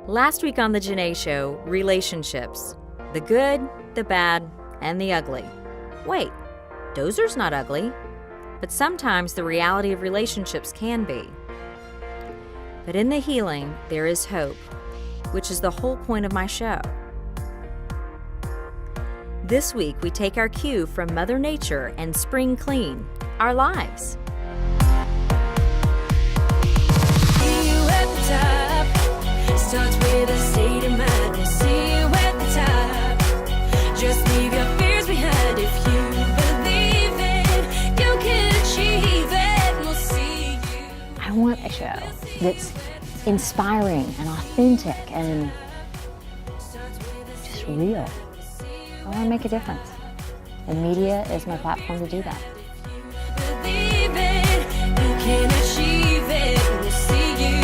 Last week on the Janee Show, relationships. The good, the bad, and the ugly. Wait, Dozer's not ugly. But sometimes the reality of relationships can be. But in the healing, there is hope, which is the whole point of my show. This week, we take our cue from Mother Nature and spring clean our lives. Starts with a state of mind. We'll see you at the top. Just leave your fears behind. If you believe it, you can achieve it. We'll see you. I want a show that's inspiring and authentic and just real. I want to make a difference. And media is my platform to do that. Believe it, you can achieve it. We'll see you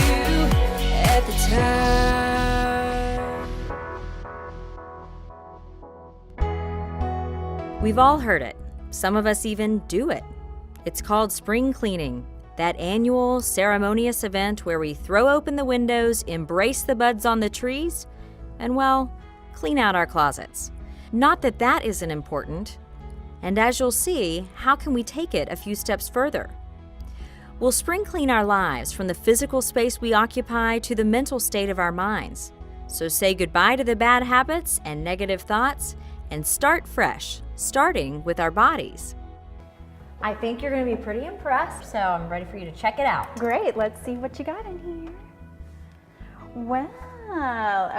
at the top. We've all heard it. Some of us even do it. It's called spring cleaning, that annual ceremonious event where we throw open the windows, embrace the buds on the trees, and, well, clean out our closets. Not that that isn't important. And as you'll see, how can we take it a few steps further? We'll spring clean our lives from the physical space we occupy to the mental state of our minds. So say goodbye to the bad habits and negative thoughts and start fresh, starting with our bodies. I think you're going to be pretty impressed, so I'm ready for you to check it out. Great, let's see what you got in here. Well,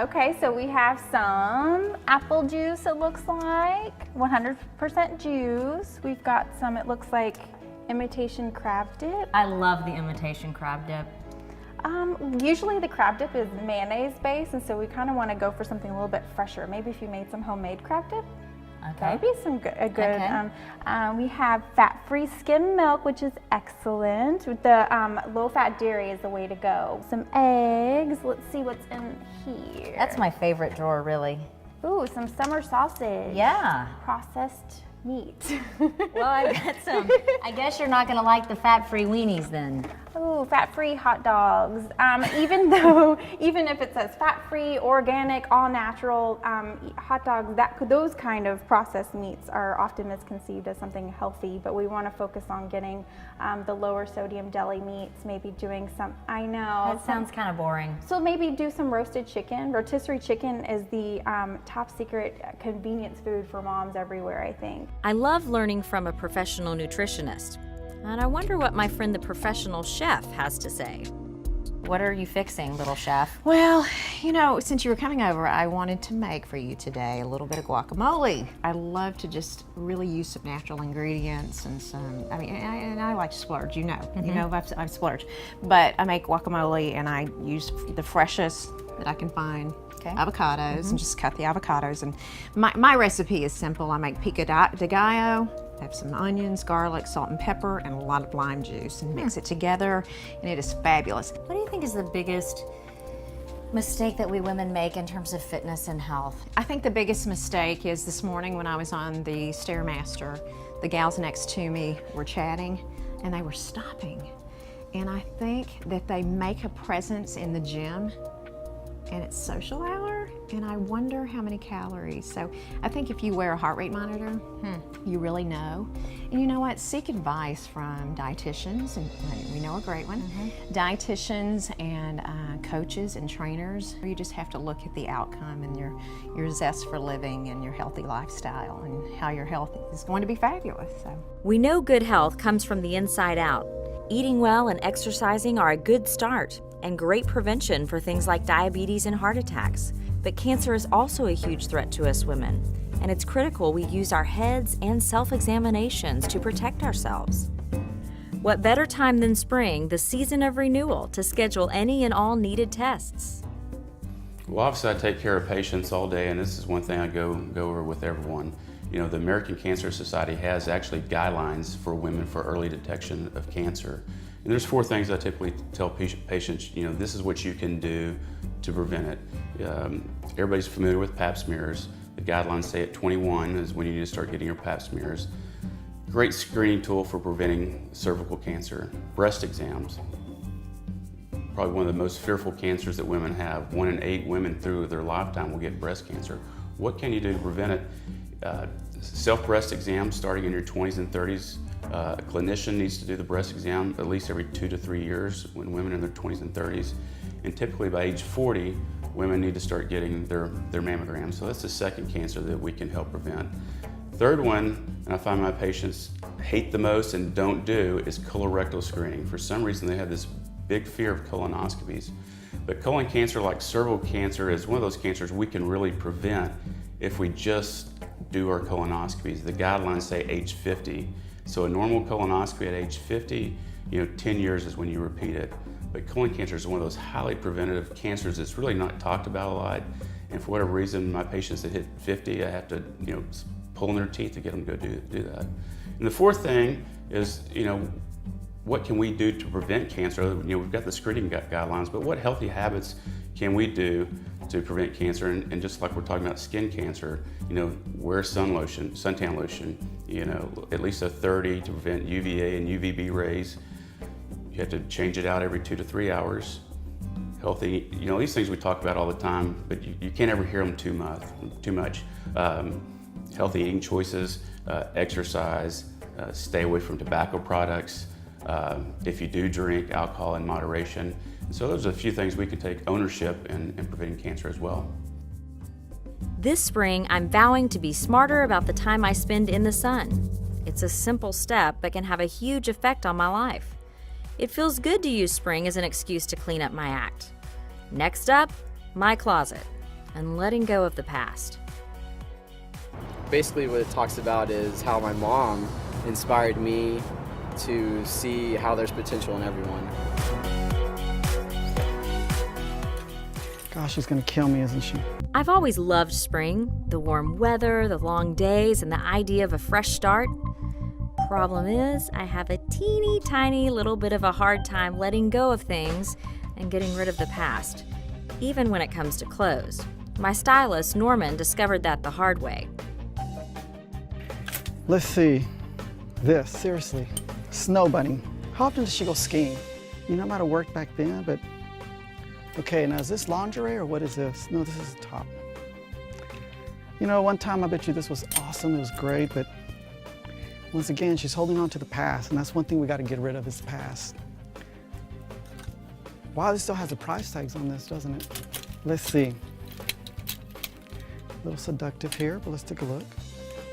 okay, so we have some apple juice, it looks like, 100% juice. We've got some, it looks like, imitation crab dip. I love the imitation crab dip. Usually the crab dip is mayonnaise based, and so we kind of want to go for something a little bit fresher. Maybe if you made some homemade crab dip. Okay. That would be some good. Okay. We have fat-free skim milk, which is excellent. The low-fat dairy is the way to go. Some eggs. Let's see what's in here. That's my favorite drawer, really. Ooh, some summer sausage. Yeah. Processed meat. Well, I've got some. I guess you're not going to like the fat-free weenies then. Ooh, fat-free hot dogs. Even if it says fat-free, organic, all-natural hot dogs, those kind of processed meats are often misconceived as something healthy, but we want to focus on getting the lower sodium deli meats, maybe doing some, I know. That sounds kind of boring. So maybe do some roasted chicken. Rotisserie chicken is the top secret convenience food for moms everywhere, I think. I love learning from a professional nutritionist. And I wonder what my friend the professional chef has to say. What are you fixing, little chef? Well, you know, since you were coming over, I wanted to make for you today a little bit of guacamole. I love to just really use some natural ingredients and some, and I like to splurge, you know. Mm-hmm. You know, I've splurged. But I make guacamole and I use the freshest that I can find. Okay. Avocados, and just cut the avocados. And my recipe is simple. I make pico de gallo, have some onions, garlic, salt and pepper, and a lot of lime juice, and mix it together, and it is fabulous. What do you think is the biggest mistake that we women make in terms of fitness and health? I think the biggest mistake is this morning when I was on the Stairmaster, the gals next to me were chatting, and they were stopping. And I think that they make a presence in the gym, and it's social hour, and I wonder how many calories. So I think if you wear a heart rate monitor, you really know. And you know what? Seek advice from dietitians, and we know a great one. Dietitians and coaches and trainers. You just have to look at the outcome and your zest for living and your healthy lifestyle and how your health is going to be fabulous. So we know good health comes from the inside out. Eating well and exercising are a good start and great prevention for things like diabetes and heart attacks. But cancer is also a huge threat to us women, and it's critical we use our heads and self-examinations to protect ourselves. What better time than spring, the season of renewal, to schedule any and all needed tests? Well, obviously I take care of patients all day, and this is one thing I go over with everyone. You know, the American Cancer Society has actually guidelines for women for early detection of cancer. And there's 4 things I typically tell patients, you know, this is what you can do to prevent it. Everybody's familiar with pap smears. The guidelines say at 21 is when you need to start getting your pap smears. Great screening tool for preventing cervical cancer. Breast exams. probably one of the most fearful cancers that women have. 1 in 8 women through their lifetime will get breast cancer. What can you do to prevent it? Self-breast exams starting in your 20s and 30s. A clinician needs to do the breast exam at least every 2 to 3 years when women are in their 20s and 30s. And typically by age 40, women need to start getting their mammograms. So that's the second cancer that we can help prevent. Third one, and I find my patients hate the most and don't do, is colorectal screening. For some reason, they have this big fear of colonoscopies. But colon cancer, like cervical cancer, is one of those cancers we can really prevent if we just do our colonoscopies. The guidelines say age 50. So a normal colonoscopy at age 50, 10 years is when you repeat it. But colon cancer is one of those highly preventative cancers that's really not talked about a lot. And for whatever reason, my patients that hit 50, I have to, pull in their teeth to get them to go do that. And the fourth thing is, what can we do to prevent cancer? We've got the screening guidelines, but what healthy habits can we do to prevent cancer? And just like we're talking about skin cancer, wear suntan lotion, at least a 30 to prevent UVA and UVB rays. You have to change it out every 2 to 3 hours. Healthy, these things we talk about all the time, but you can't ever hear them too much. Healthy eating choices, exercise, stay away from tobacco products. If you do drink, alcohol in moderation. So those are a few things we can take ownership in preventing cancer as well. This spring, I'm vowing to be smarter about the time I spend in the sun. It's a simple step, but can have a huge effect on my life. It feels good to use spring as an excuse to clean up my act. Next up, my closet and letting go of the past. Basically what it talks about is how my mom inspired me to see how there's potential in everyone. Gosh, she's gonna kill me, isn't she? I've always loved spring, the warm weather, the long days, and the idea of a fresh start. Problem is, I have a teeny tiny little bit of a hard time letting go of things and getting rid of the past, even when it comes to clothes. My stylist, Norman, discovered that the hard way. Let's see. This, seriously. Snow bunny. How often does she go skiing? I might have worked back then, but... Okay, now is this lingerie or what is this? No, this is the top. One time I bet you this was awesome, it was great, but once again, she's holding on to the past, and that's one thing we got to get rid of is the past. Wow, this still has the price tags on this, doesn't it? Let's see. A little seductive here, but let's take a look.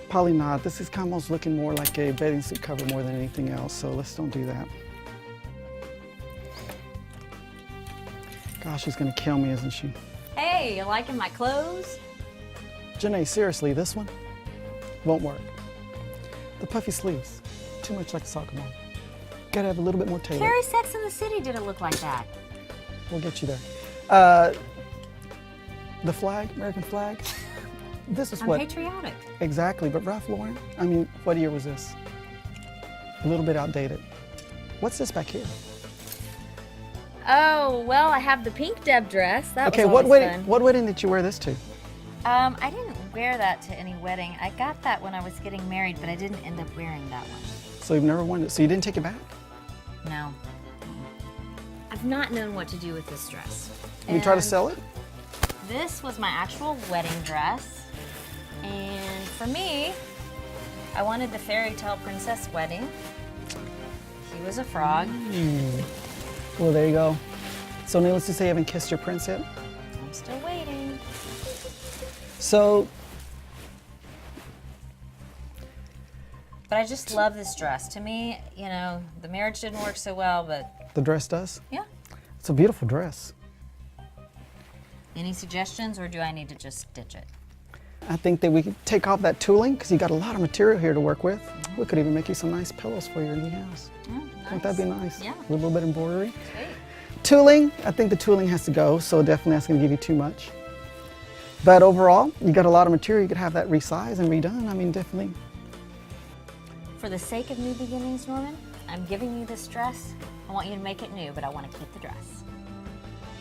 Probably not. This is almost looking more like a bathing suit cover more than anything else, so let's don't do that. Gosh, she's gonna kill me, isn't she? Hey, you liking my clothes? Janee, seriously, this one won't work. The puffy sleeves, too much like a soccer mom. Gotta have a little bit more tailor. Carrie Sex in the City didn't look like that. We'll get you there. The flag, American flag. This is I'm what? patriotic. Exactly, but Ralph Lauren, what year was this? A little bit outdated. What's this back here? Oh, well, I have the pink Deb dress. That Okay, was always fun. what wedding did you wear this to? I didn't wear that to any wedding. I got that when I was getting married, but I didn't end up wearing that one. So you've never worn it, so you didn't take it back? No. I've not known what to do with this dress. You try to sell it? This was my actual wedding dress. And for me, I wanted the fairy tale princess wedding. He was a frog. Well, there you go. So needless to say, you haven't kissed your prince yet? I'm still waiting. So... But I just love this dress. To me, the marriage didn't work so well, but... The dress does? Yeah. It's a beautiful dress. Any suggestions, or do I need to just ditch it? I think that we could take off that tooling, because you got a lot of material here to work with. We could even make you some nice pillows for your new house. Nice. Wouldn't that be nice? Yeah. A little bit of embroidery. Sweet. Tooling, I think the tooling has to go, so definitely that's going to give you too much. But overall, you got a lot of material. You could have that resized and redone. Definitely. For the sake of new beginnings, Norman, I'm giving you this dress. I want you to make it new, but I want to keep the dress.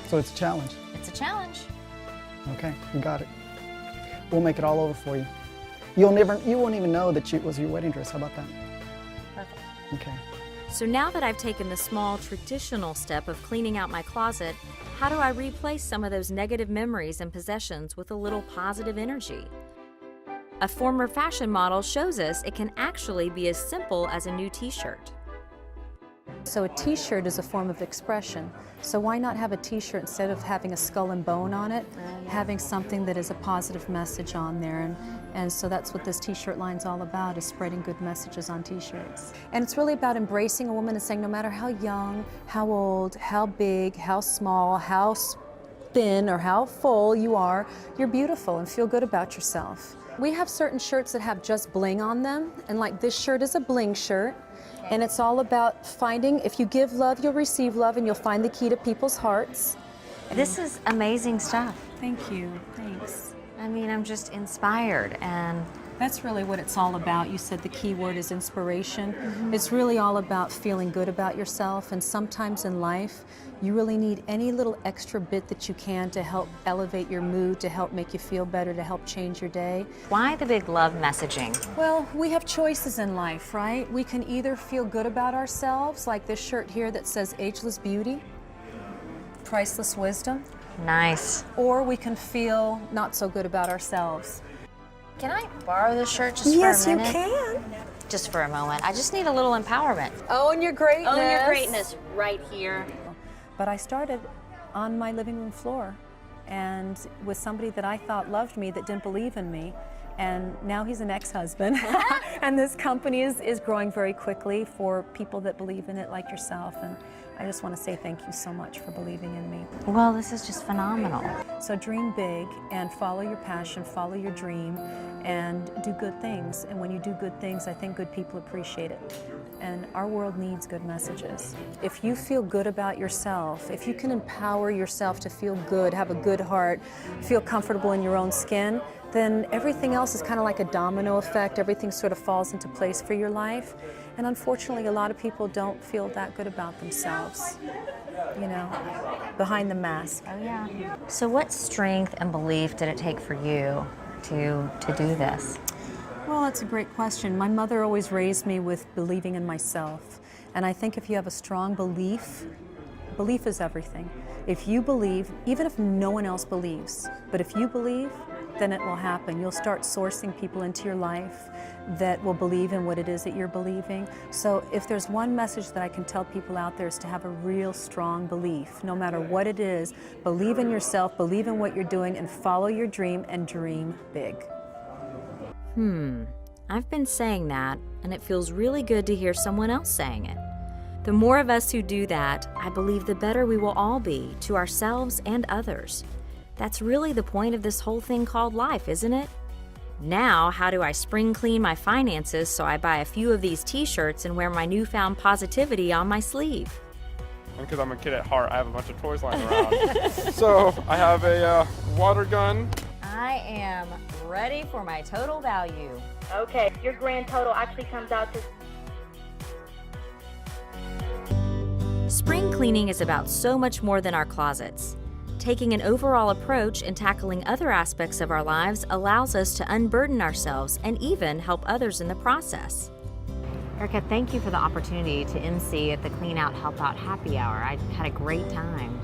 So it's a challenge. It's a challenge. Okay, you got it. We'll make it all over for you. You won't even know that it was your wedding dress. How about that? Perfect. Okay. So now that I've taken the small, traditional step of cleaning out my closet, how do I replace some of those negative memories and possessions with a little positive energy? A former fashion model shows us it can actually be as simple as a new t-shirt. So a t-shirt is a form of expression. So why not have a t-shirt instead of having a skull and bone on it, having something that is a positive message on there. And so that's what this t-shirt line's all about, is spreading good messages on t-shirts. And it's really about embracing a woman and saying no matter how young, how old, how big, how small, how thin or how full you are, you're beautiful and feel good about yourself. We have certain shirts that have just bling on them, and like this shirt is a bling shirt. And it's all about finding, if you give love, you'll receive love, and you'll find the key to people's hearts. This is amazing stuff. Thank you, thanks. I mean, I'm just inspired, and that's really what it's all about. You said the key word is inspiration. It's really all about feeling good about yourself, and sometimes in life, you really need any little extra bit that you can to help elevate your mood, to help make you feel better, to help change your day. Why the big love messaging? Well, we have choices in life, right? We can either feel good about ourselves, like this shirt here that says ageless beauty, priceless wisdom. Nice. Or we can feel not so good about ourselves. Can I borrow this shirt just for a minute? Yes, you can. Just for a moment. I just need a little empowerment. Own your greatness. Own your greatness right here. But I started on my living room floor, and with somebody that I thought loved me that didn't believe in me. And now he's an ex-husband. And this company is growing very quickly for people that believe in it like yourself. And I just want to say thank you so much for believing in me. Well, this is just phenomenal. So dream big and follow your passion, follow your dream, and do good things. And when you do good things, I think good people appreciate it. And our world needs good messages. If you feel good about yourself, if you can empower yourself to feel good, have a good heart, feel comfortable in your own skin, then everything else is kind of like a domino effect. Everything sort of falls into place for your life. And unfortunately, a lot of people don't feel that good about themselves, you know, behind the mask. Oh, yeah. So what strength and belief did it take for you to do this? Well, that's a great question. My mother always raised me with believing in myself. And I think if you have a strong belief, belief is everything. If you believe, even if no one else believes, but if you believe, then it will happen. You'll start sourcing people into your life that will believe in what it is that you're believing. So if there's one message that I can tell people out there is to have a real strong belief, no matter what it is. Believe in yourself, believe in what you're doing, and follow your dream and dream big. I've been saying that, and it feels really good to hear someone else saying it. The more of us who do that, I believe the better we will all be to ourselves and others. That's really the point of this whole thing called life, isn't it? Now, how do I spring clean my finances so I buy a few of these t-shirts and wear my newfound positivity on my sleeve? Because I'm a kid at heart, I have a bunch of toys lying around. So I have a water gun. I am ready for my total value. Okay, your grand total actually comes out to... Spring cleaning is about so much more than our closets. Taking an overall approach and tackling other aspects of our lives allows us to unburden ourselves and even help others in the process. Erica, thank you for the opportunity to MC at the Clean Out Help Out Happy Hour. I had a great time.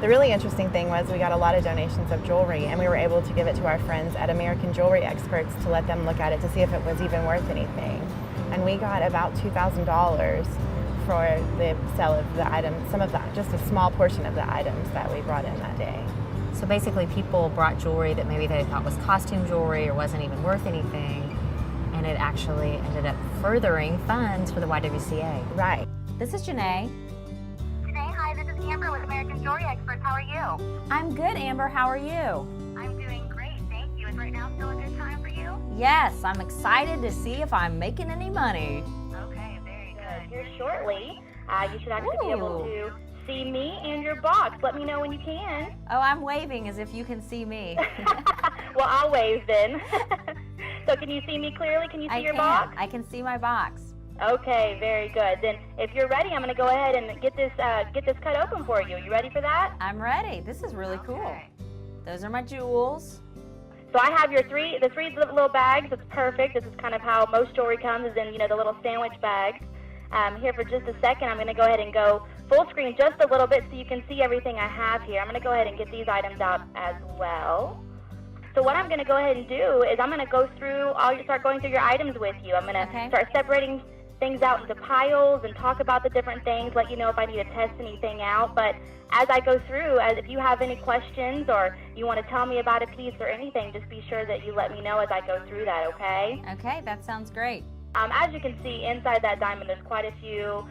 The really interesting thing was we got a lot of donations of jewelry, and we were able to give it to our friends at American Jewelry Experts to let them look at it to see if it was even worth anything. And we got about $2,000 for the sale of the items, some of that, just a small portion of the items that we brought in that day. So basically people brought jewelry that maybe they thought was costume jewelry or wasn't even worth anything, and it actually ended up furthering funds for the YWCA. Right. This is Janee. Janee, hi, this is Amber with American Jewelry Experts. How are you? I'm good, Amber. How are you? I'm doing great, thank you. Is right now still a good time for you? Yes, I'm excited to see if I'm making any money. Okay, very good. Here shortly, you should actually be able to see me and your box. Let me know when you can. Oh, I'm waving as if you can see me. Well, I'll wave then. So can you see me clearly? Can you see your box? I can see my box. Okay, very good. Then if you're ready, I'm going to go ahead and get this cut open for you. You ready for that? I'm ready. This is really cool. Those are my jewels. So I have the three little bags. That's perfect. This is kind of how most jewelry comes, is in, the little sandwich bags. here for just a second. I'm going to go ahead and go full screen just a little bit so you can see everything I have here. I'm going to go ahead and get these items out as well. So what I'm going to go ahead and do is I'm going to go through, I'll start going through your items with you. I'm going to start separating things out into piles and talk about the different things, let you know if I need to test anything out. But as I go through, if you have any questions or you want to tell me about a piece or anything, just be sure that you let me know as I go through that, okay? Okay, that sounds great. As you can see, inside that diamond, there's quite a few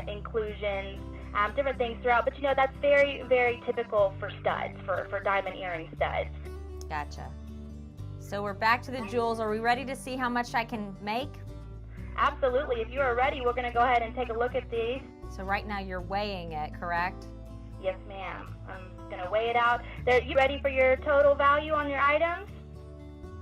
inclusions, different things throughout. But, you know, that's very, very typical for studs, for diamond earring studs. Gotcha. So we're back to the jewels. Are we ready to see how much I can make? Absolutely. If you are ready, we're going to go ahead and take a look at these. So right now you're weighing it, correct? Yes, ma'am. I'm going to weigh it out. You ready for your total value on your items?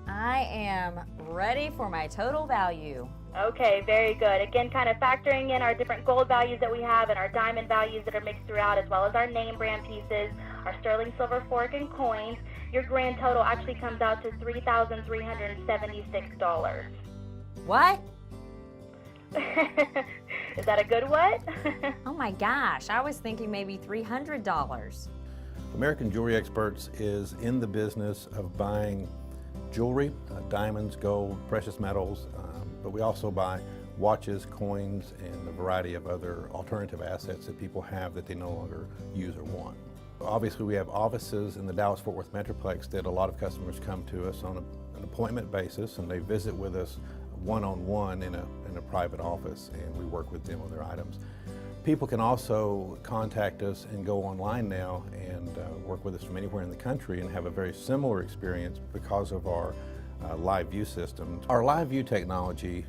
I am ready for my total value. Okay, very good. Again, kind of factoring in our different gold values that we have and our diamond values that are mixed throughout, as well as our name brand pieces, our sterling silver fork and coins, your grand total actually comes out to $3,376. What? Is that a good what? Oh my gosh, I was thinking maybe $300. American Jewelry Experts is in the business of buying jewelry, diamonds, gold, precious metals, but we also buy watches, coins, and a variety of other alternative assets that people have that they no longer use or want. Obviously, we have offices in the Dallas-Fort Worth Metroplex that a lot of customers come to us on an appointment basis, and they visit with us one-on-one in a private office, and we work with them on their items. People can also contact us and go online now and work with us from anywhere in the country and have a very similar experience because of our live view system. Our live view technology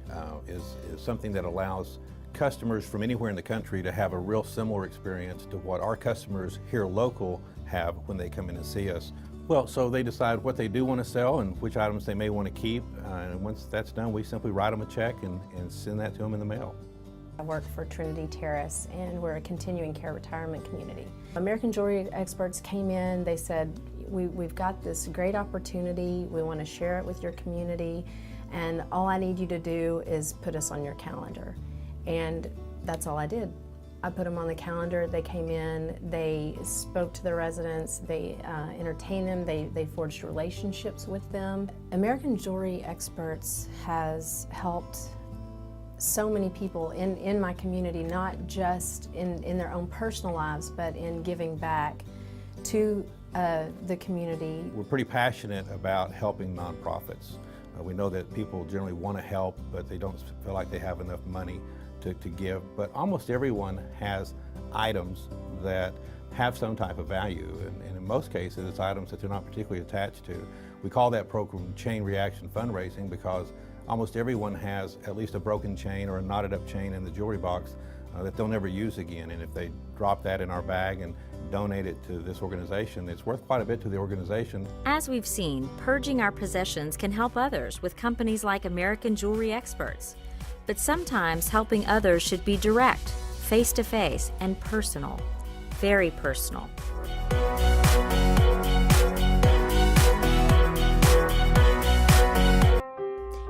is something that allows customers from anywhere in the country to have a real similar experience to what our customers here local have when they come in and see us. Well, so they decide what they do want to sell and which items they may want to keep, and once that's done, we simply write them a check and send that to them in the mail. I work for Trinity Terrace, and we're a continuing care retirement community. American Jewelry Experts came in, they said, we've got this great opportunity, we want to share it with your community, and all I need you to do is put us on your calendar. And that's all I did. I put them on the calendar, they came in, they spoke to the residents, they entertained them, they forged relationships with them. American Jewelry Experts has helped so many people in my community, not just in their own personal lives, but in giving back to the community. We're pretty passionate about helping nonprofits. We know that people generally want to help, but they don't feel like they have enough money to give, but almost everyone has items that have some type of value, and in most cases it's items that they're not particularly attached to. We call that program chain reaction fundraising because almost everyone has at least a broken chain or a knotted up chain in the jewelry box that they'll never use again, and if they drop that in our bag and donate it to this organization, it's worth quite a bit to the organization. As we've seen, purging our possessions can help others with companies like American Jewelry Experts. But sometimes helping others should be direct, face-to-face, and personal. Very personal.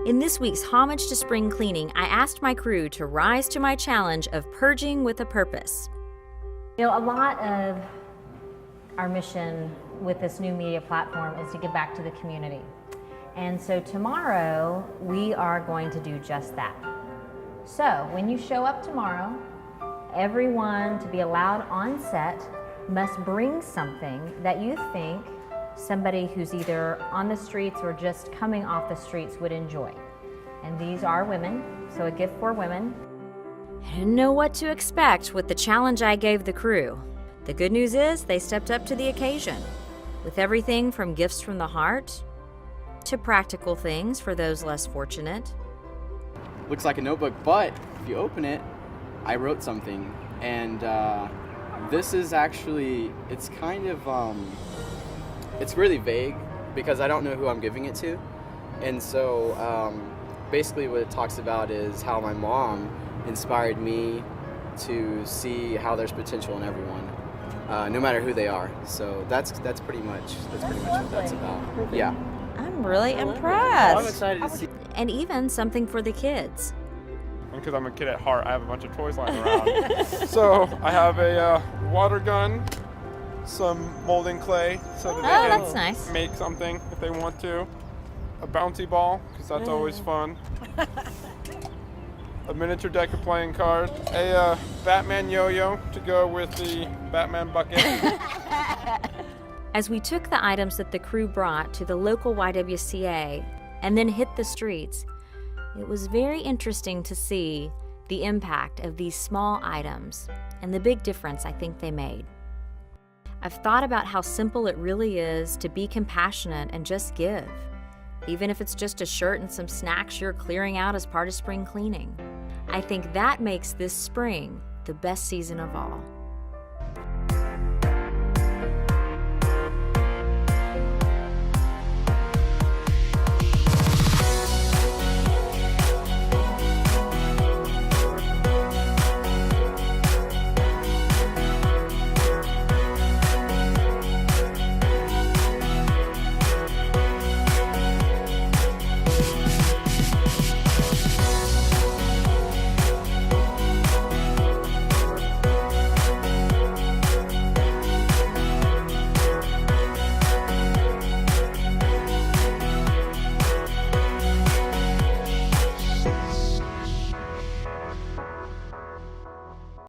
In this week's Homage to Spring Cleaning, I asked my crew to rise to my challenge of purging with a purpose. You know, a lot of our mission with this new media platform is to give back to the community. And so tomorrow, we are going to do just that. So when you show up tomorrow, everyone to be allowed on set must bring something that you think somebody who's either on the streets or just coming off the streets would enjoy. And these are women, so a gift for women. I didn't know what to expect with the challenge I gave the crew. The good news is they stepped up to the occasion with everything from gifts from the heart to practical things for those less fortunate. Looks like a notebook, but if you open it, I wrote something, and this is actually, it's kind of, it's really vague because I don't know who I'm giving it to, and so basically what it talks about is how my mom inspired me to see how there's potential in everyone, no matter who they are. So that's pretty much what that's about. Yeah. I'm really impressed. I'm excited to see. And even something for the kids. and because I'm a kid at heart, I have a bunch of toys lying around. So I have a water gun, some molding clay so that they that's nice. can make something if they want to, a bouncy ball, because that's always fun, a miniature deck of playing cards, a Batman yo-yo to go with the Batman bucket. As we took the items that the crew brought to the local YWCA and then hit the streets, it was very interesting to see the impact of these small items and the big difference I think they made. I've thought about how simple it really is to be compassionate and just give, even if it's just a shirt and some snacks you're clearing out as part of spring cleaning. I think that makes this spring the best season of all.